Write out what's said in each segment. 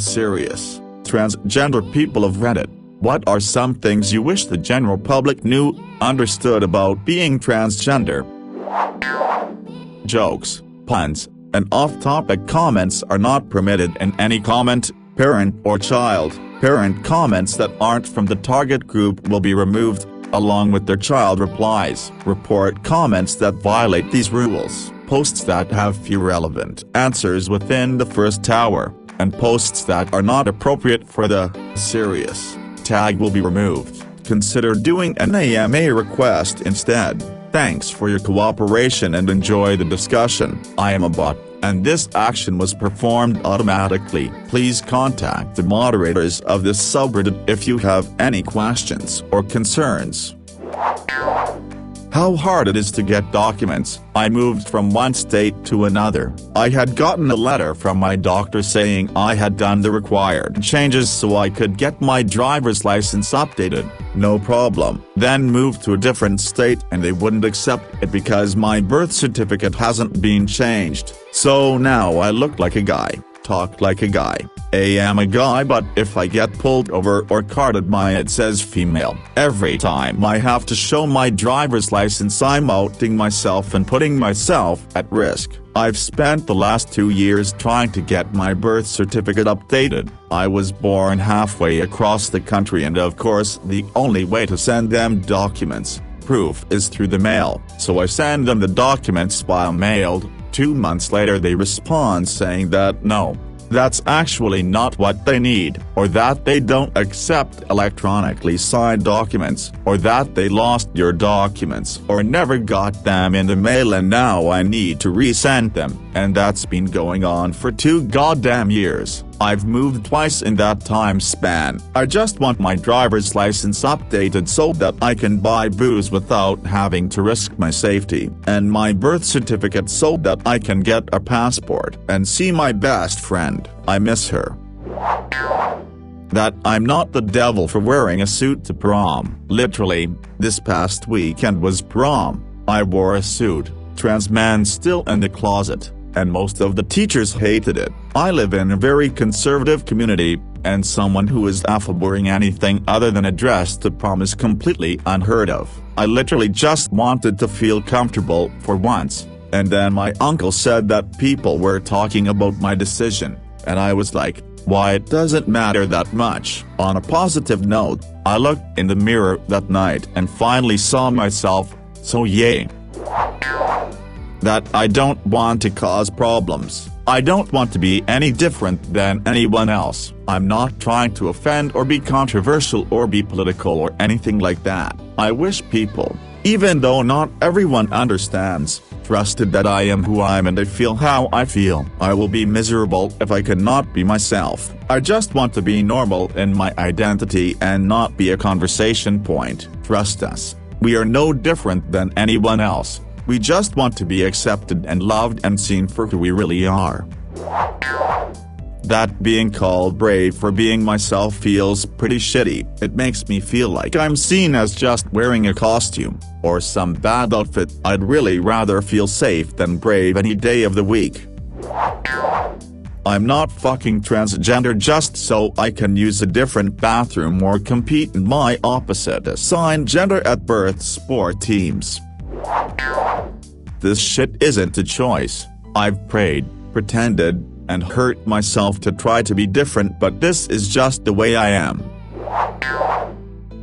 serious. Transgender people of Reddit, what are some things you wish the general public knew, understood about being transgender? Jokes, puns, and off-topic comments are not permitted in any comment, parent or child. Parent comments that aren't from the target group will be removed, along with their child replies. Report comments that violate these rules, posts that have few relevant answers within the first hour, and posts that are not appropriate for the serious tag will be removed. Consider doing an AMA request instead. Thanks for your cooperation and enjoy the discussion. I am a bot, and this action was performed automatically. Please contact the moderators of this subreddit if you have any questions or concerns. How hard it is to get documents. I moved from one state to another. I had gotten a letter from my doctor saying I had done the required changes so I could get my driver's license updated. No problem. Then moved to a different state and they wouldn't accept it because my birth certificate hasn't been changed. So now I look like a guy, talk like a guy, am a guy, but if I get pulled over or carded it says female. Every time I have to show my driver's license I'm outing myself and putting myself at risk. I've spent the last 2 years trying to get my birth certificate updated. I was born halfway across the country and of course the only way to send them documents, proof, is through the mail, so I send them the documents by mailed. 2 months later they respond saying that no, that's actually not what they need, or that they don't accept electronically signed documents, or that they lost your documents or never got them in the mail and now I need to resend them, and that's been going on for 2 goddamn years. I've moved twice in that time span. I just want my driver's license updated so that I can buy booze without having to risk my safety, and my birth certificate so that I can get a passport and see my best friend. I miss her. That I'm not the devil for wearing a suit to prom. Literally, this past weekend was prom. I wore a suit, trans man still in the closet, and most of the teachers hated it. I live in a very conservative community, and someone who is affable wearing anything other than a dress to prom is completely unheard of. I literally just wanted to feel comfortable for once, and then my uncle said that people were talking about my decision, and I was like, why, it doesn't matter that much. On a positive note, I looked in the mirror that night and finally saw myself, so yay. That I don't want to cause problems. I don't want to be any different than anyone else. I'm not trying to offend or be controversial or be political or anything like that. I wish people, even though not everyone understands, trusted that I am who I am and I feel how I feel. I will be miserable if I cannot be myself. I just want to be normal in my identity and not be a conversation point. Trust us. We are no different than anyone else. We just want to be accepted and loved and seen for who we really are. That being called brave for being myself feels pretty shitty. It makes me feel like I'm seen as just wearing a costume, or some bad outfit. I'd really rather feel safe than brave any day of the week. I'm not fucking transgender just so I can use a different bathroom or compete in my opposite assigned gender at birth sport teams. This shit isn't a choice. I've prayed, pretended, and hurt myself to try to be different, but this is just the way I am.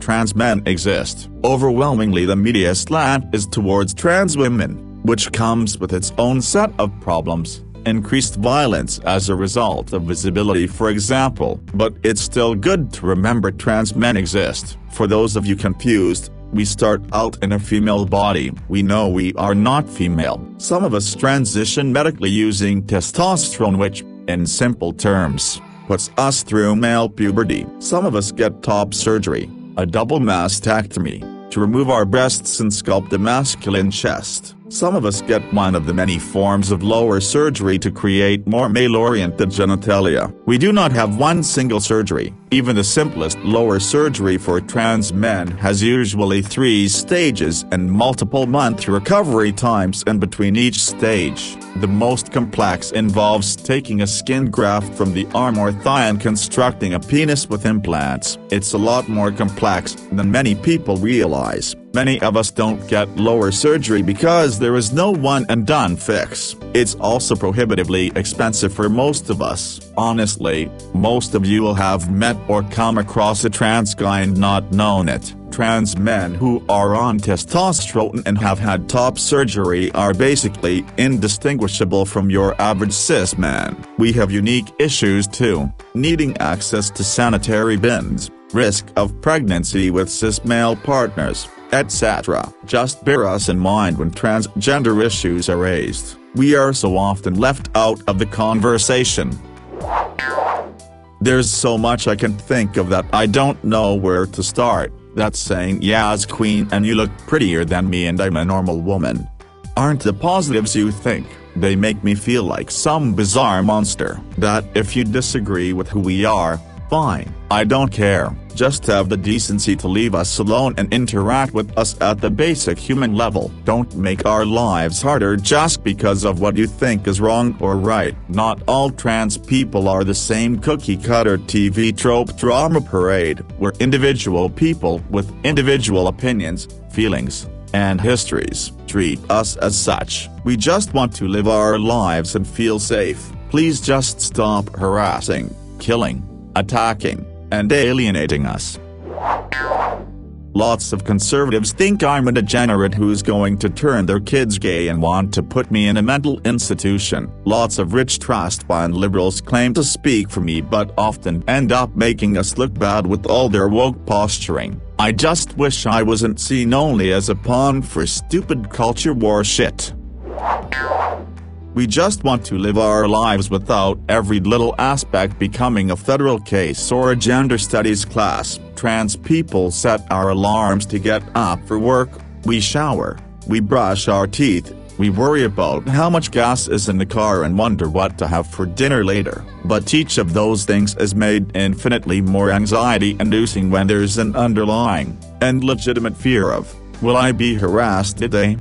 Trans men exist. Overwhelmingly the media slant is towards trans women, which comes with its own set of problems, increased violence as a result of visibility for example, but it's still good to remember trans men exist. For those of you confused, we start out in a female body. We know we are not female. Some of us transition medically using testosterone, which, in simple terms, puts us through male puberty. Some of us get top surgery, a double mastectomy, to remove our breasts and sculpt a masculine chest. Some of us get one of the many forms of lower surgery to create more male-oriented genitalia. We do not have one single surgery. Even the simplest lower surgery for trans men has usually 3 stages and multiple month recovery times in between each stage. The most complex involves taking a skin graft from the arm or thigh and constructing a penis with implants. It's a lot more complex than many people realize. Many of us don't get lower surgery because there is no one-and-done fix. It's also prohibitively expensive for most of us. Honestly, most of you will have met or come across a trans guy and not known it. Trans men who are on testosterone and have had top surgery are basically indistinguishable from your average cis man. We have unique issues too, needing access to sanitary bins, risk of pregnancy with cis male partners, etc. Just bear us in mind when transgender issues are raised. We are so often left out of the conversation. There's so much I can think of that I don't know where to start. That's saying yes queen and you look prettier than me and I'm a normal woman. Aren't the positives you think? They make me feel like some bizarre monster. That if you disagree with who we are, fine, I don't care. Just have the decency to leave us alone and interact with us at the basic human level. Don't make our lives harder just because of what you think is wrong or right. Not all trans people are the same cookie-cutter TV trope drama parade. We're individual people with individual opinions, feelings, and histories. Treat us as such. We just want to live our lives and feel safe. Please just stop harassing, killing, attacking, and alienating us. Lots of conservatives think I'm a degenerate who's going to turn their kids gay and want to put me in a mental institution. Lots of rich trust fund liberals claim to speak for me but often end up making us look bad with all their woke posturing. I just wish I wasn't seen only as a pawn for stupid culture war shit. We just want to live our lives without every little aspect becoming a federal case or a gender studies class. Trans people set our alarms to get up for work, we shower, we brush our teeth, we worry about how much gas is in the car and wonder what to have for dinner later. But each of those things is made infinitely more anxiety-inducing when there's an underlying and legitimate fear of, will I be harassed today?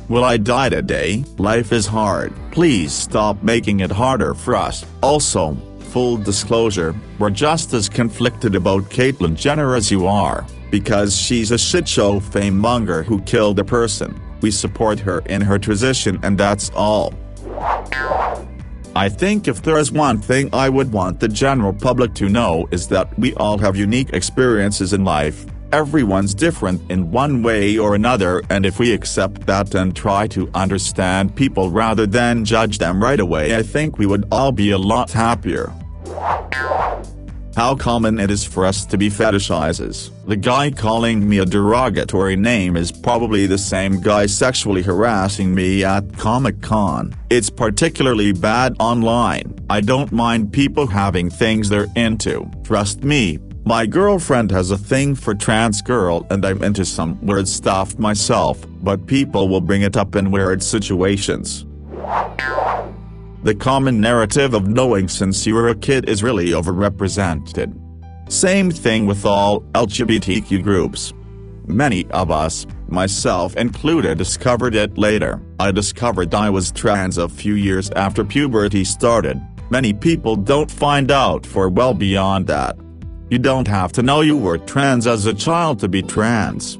Will I die today? Life is hard. Please stop making it harder for us. Also, full disclosure, we're just as conflicted about Caitlyn Jenner as you are, because she's a shitshow fame-monger who killed a person. We support her in her transition and that's all. I think if there is one thing I would want the general public to know is that we all have unique experiences in life. Everyone's different in one way or another, and if we accept that and try to understand people rather than judge them right away, I think we would all be a lot happier. How common it is for us to be fetishizes. The guy calling me a derogatory name is probably the same guy sexually harassing me at Comic-Con. It's particularly bad online. I don't mind people having things they're into. Trust me. My girlfriend has a thing for trans girl and I'm into some weird stuff myself, but people will bring it up in weird situations. The common narrative of knowing since you were a kid is really overrepresented. Same thing with all LGBTQ groups. Many of us, myself included, discovered it later. I discovered I was trans a few years after puberty started. Many people don't find out for well beyond that. You don't have to know you were trans as a child to be trans.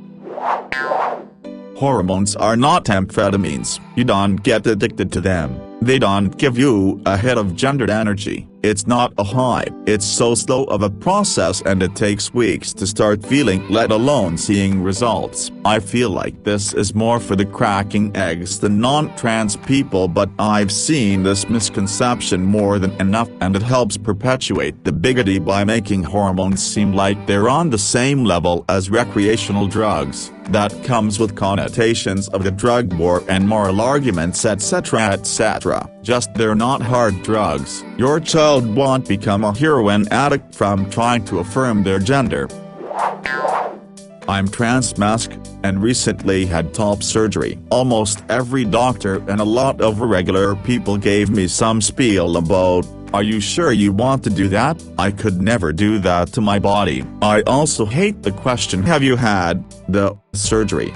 Hormones are not amphetamines. You don't get addicted to them. They don't give you a hit of gendered energy. It's not a high. It's so slow of a process and it takes weeks to start feeling, let alone seeing results. I feel like this is more for the cracking eggs than non-trans people, but I've seen this misconception more than enough and it helps perpetuate the bigotry by making hormones seem like they're on the same level as recreational drugs. That comes with connotations of the drug war and moral arguments etc. etc. Just they're not hard drugs. Your child won't become a heroin addict from trying to affirm their gender. I'm trans-mask, and recently had top surgery. Almost every doctor and a lot of regular people gave me some spiel about, "Are you sure you want to do that? I could never do that to my body." I also hate the question, "Have you had the surgery?"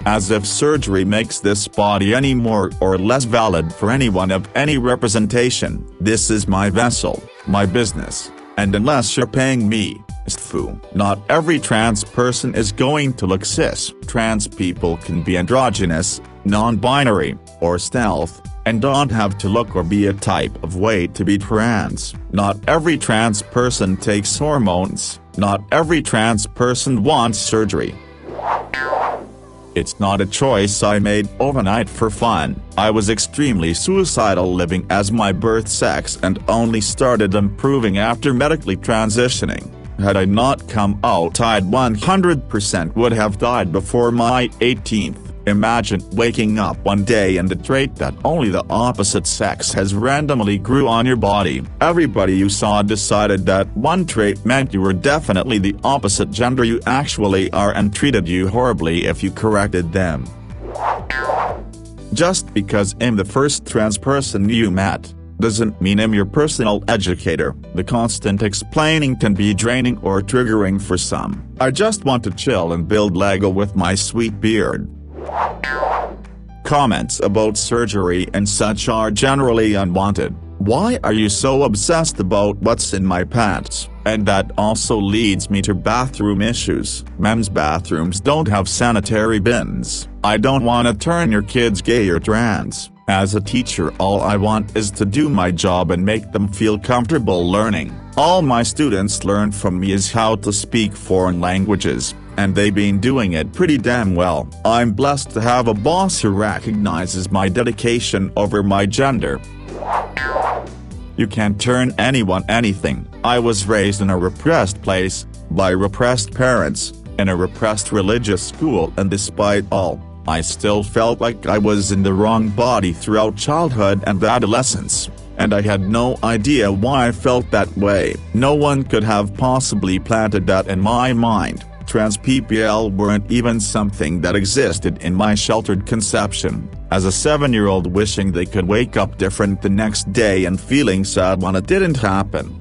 As if surgery makes this body any more or less valid for anyone of any representation. This is my vessel, my business, and unless you're paying me, fu. Not every trans person is going to look cis. Trans people can be androgynous, non-binary, or stealth, and don't have to look or be a type of way to be trans. Not every trans person takes hormones. Not every trans person wants surgery. It's not a choice I made overnight for fun. I was extremely suicidal living as my birth sex and only started improving after medically transitioning. Had I not come out, I'd 100% would have died before my 18th. Imagine waking up one day and the trait that only the opposite sex has randomly grew on your body. Everybody you saw decided that one trait meant you were definitely the opposite gender you actually are and treated you horribly if you corrected them. Just because I'm the first trans person you met, doesn't mean I'm your personal educator. The constant explaining can be draining or triggering for some. I just want to chill and build Lego with my sweet beard. Comments about surgery and such are generally unwanted. Why are you so obsessed about what's in my pants? And that also leads me to bathroom issues. Men's bathrooms don't have sanitary bins. I don't want to turn your kids gay or trans. As a teacher, all I want is to do my job and make them feel comfortable learning. All my students learn from me is how to speak foreign languages, and they've been doing it pretty damn well. I'm blessed to have a boss who recognizes my dedication over my gender. You can't turn anyone anything. I was raised in a repressed place, by repressed parents, in a repressed religious school, and despite all, I still felt like I was in the wrong body throughout childhood and adolescence, and I had no idea why I felt that way. No one could have possibly planted that in my mind. Trans people weren't even something that existed in my sheltered conception. As a 7-year-old wishing they could wake up different the next day and feeling sad when it didn't happen.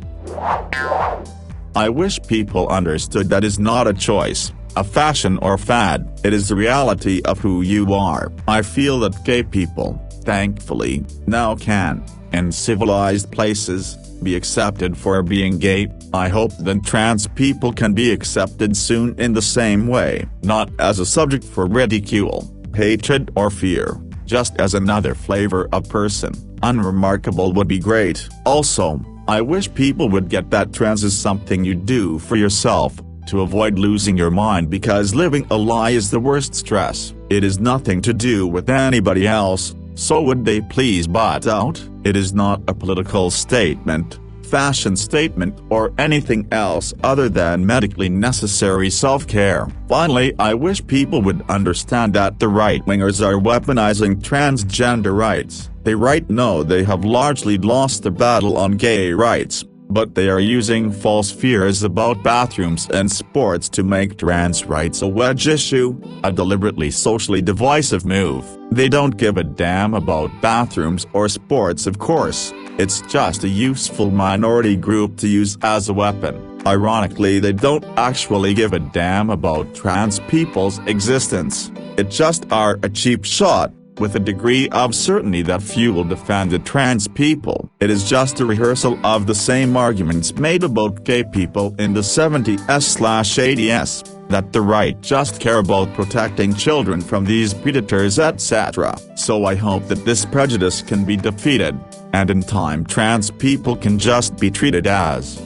I wish people understood that is not a choice, a fashion or fad. It is the reality of who you are. I feel that gay people, thankfully, now can, in civilized places, be accepted for being gay. I hope that trans people can be accepted soon in the same way, not as a subject for ridicule, hatred or fear, just as another flavor of person. Unremarkable would be great. Also, I wish people would get that trans is something you do for yourself, to avoid losing your mind, because living a lie is the worst stress. It is nothing to do with anybody else, so would they please butt out? It is not a political statement, fashion statement, or anything else other than medically necessary self-care. Finally, I wish people would understand that the right-wingers are weaponizing transgender rights. They know they have largely lost the battle on gay rights, but they are using false fears about bathrooms and sports to make trans rights a wedge issue, a deliberately socially divisive move. They don't give a damn about bathrooms or sports, of course. It's just a useful minority group to use as a weapon. Ironically, they don't actually give a damn about trans people's existence. It just are a cheap shot, with a degree of certainty that few will defend the trans people. It is just a rehearsal of the same arguments made about gay people in the 70s/80s, that the right just care about protecting children from these predators, etc. So I hope that this prejudice can be defeated, and in time trans people can just be treated as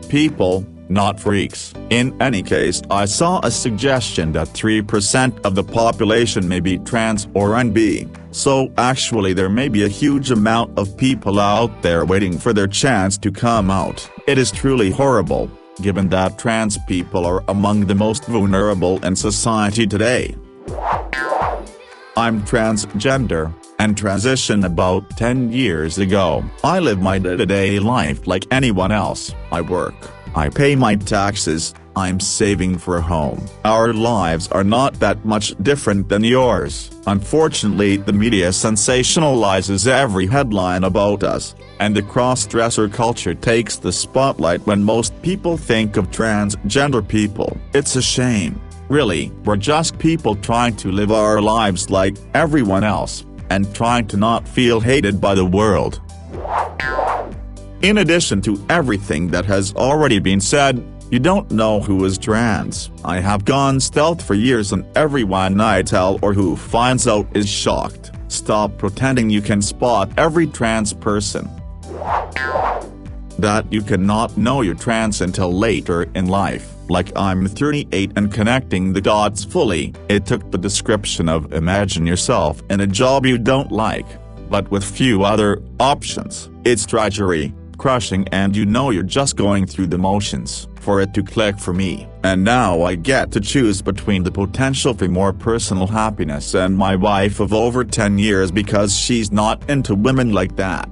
people, not freaks. In any case, I saw a suggestion that 3% of the population may be trans or NB, so actually there may be a huge amount of people out there waiting for their chance to come out. It is truly horrible, given that trans people are among the most vulnerable in society today. I'm transgender, and transitioned about 10 years ago. I live my day-to-day life like anyone else. I work, I pay my taxes, I'm saving for a home. Our lives are not that much different than yours. Unfortunately, the media sensationalizes every headline about us, and the cross-dresser culture takes the spotlight when most people think of transgender people. It's a shame. Really, we're just people trying to live our lives like everyone else, and trying to not feel hated by the world. In addition to everything that has already been said, you don't know who is trans. I have gone stealth for years and everyone I tell or who finds out is shocked. Stop pretending you can spot every trans person. That you cannot know you're trans until later in life. Like I'm 38 and connecting the dots fully. It took the description of imagine yourself in a job you don't like, but with few other options. It's drudgery, crushing, and you know you're just going through the motions, for it to click for me. And now I get to choose between the potential for more personal happiness and my wife of over 10 years because she's not into women like that.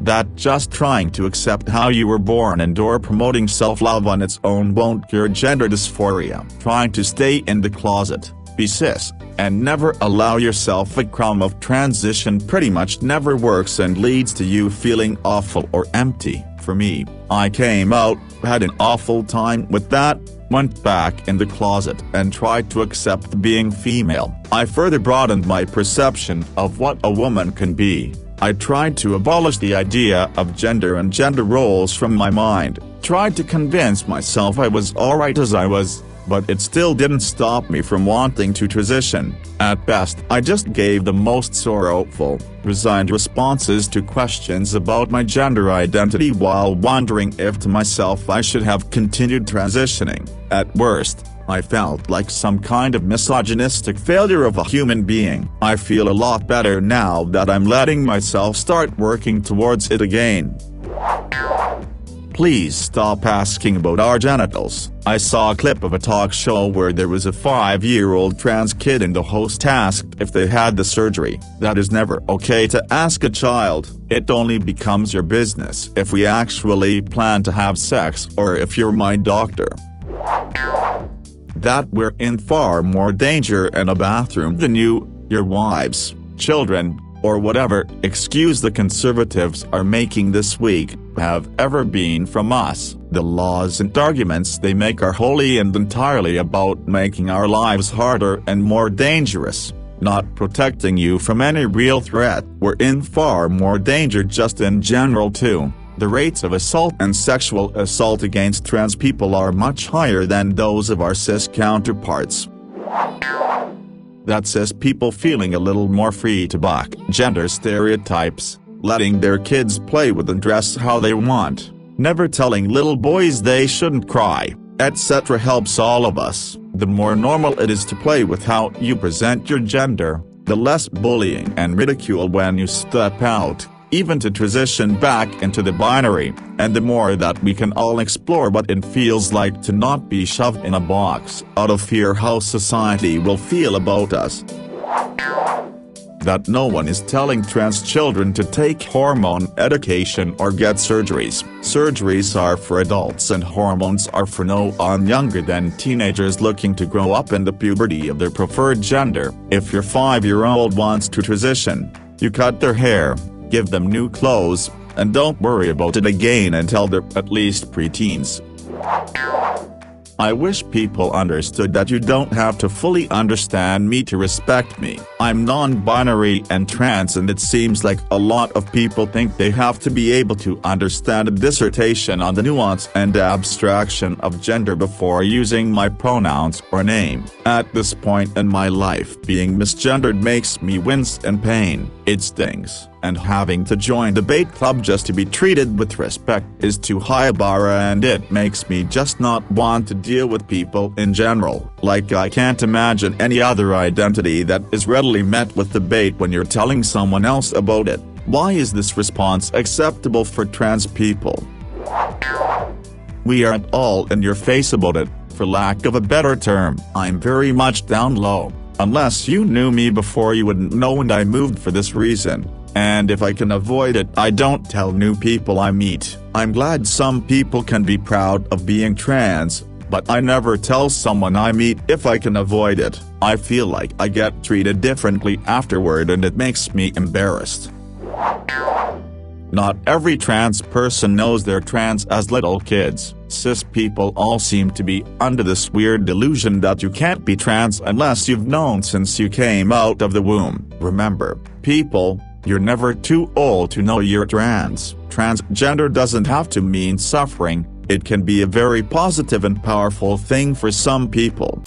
That just trying to accept how you were born and/or promoting self-love on its own won't cure gender dysphoria. Trying to stay in the closet, be cis, and never allow yourself a crumb of transition pretty much never works and leads to you feeling awful or empty. For me, I came out, had an awful time with that, went back in the closet and tried to accept being female. I further broadened my perception of what a woman can be. I tried to abolish the idea of gender and gender roles from my mind, tried to convince myself I was alright as I was, but it still didn't stop me from wanting to transition. At best, I just gave the most sorrowful, resigned responses to questions about my gender identity while wondering if to myself I should have continued transitioning. At worst, I felt like some kind of misogynistic failure of a human being. I feel a lot better now that I'm letting myself start working towards it again. Please stop asking about our genitals. I saw a clip of a talk show where there was a 5-year-old trans kid and the host asked if they had the surgery. That is never okay to ask a child. It only becomes your business if we actually plan to have sex or if you're my doctor. That we're in far more danger in a bathroom than you, your wives, children, or whatever excuse the conservatives are making this week have ever been from us. The laws and arguments they make are wholly and entirely about making our lives harder and more dangerous, not protecting you from any real threat. We're in far more danger just in general too. The rates of assault and sexual assault against trans people are much higher than those of our cis counterparts. That cis people feeling a little more free to buck gender stereotypes, letting their kids play with and dress how they want, never telling little boys they shouldn't cry, etc. helps all of us. The more normal it is to play with how you present your gender, the less bullying and ridicule when you step out, even to transition back into the binary, and the more that we can all explore what it feels like to not be shoved in a box out of fear how society will feel about us. That no one is telling trans children to take hormone education or get surgeries. Surgeries are for adults and hormones are for no one younger than teenagers looking to grow up in the puberty of their preferred gender. If your 5-year-old wants to transition, you cut their hair, give them new clothes, and don't worry about it again until they're at least preteens. I wish people understood that you don't have to fully understand me to respect me. I'm non-binary and trans, and it seems like a lot of people think they have to be able to understand a dissertation on the nuance and abstraction of gender before using my pronouns or name. At this point in my life, being misgendered makes me wince in pain. It stings, and having to join debate club just to be treated with respect is too high a bar, and it makes me just not want to deal with people in general. Like I can't imagine any other identity that is readily met with debate when you're telling someone else about it. Why is this response acceptable for trans people? We aren't all in your face about it, for lack of a better term. I'm very much down low. Unless you knew me before, you wouldn't know, and I moved for this reason. And if I can avoid it, I don't tell new people I meet. I'm glad some people can be proud of being trans, but I never tell someone I meet if I can avoid it. I feel like I get treated differently afterward and it makes me embarrassed. Not every trans person knows they're trans as little kids. Cis people all seem to be under this weird delusion that you can't be trans unless you've known since you came out of the womb. Remember, people, you're never too old to know you're trans. Transgender doesn't have to mean suffering, it can be a very positive and powerful thing for some people.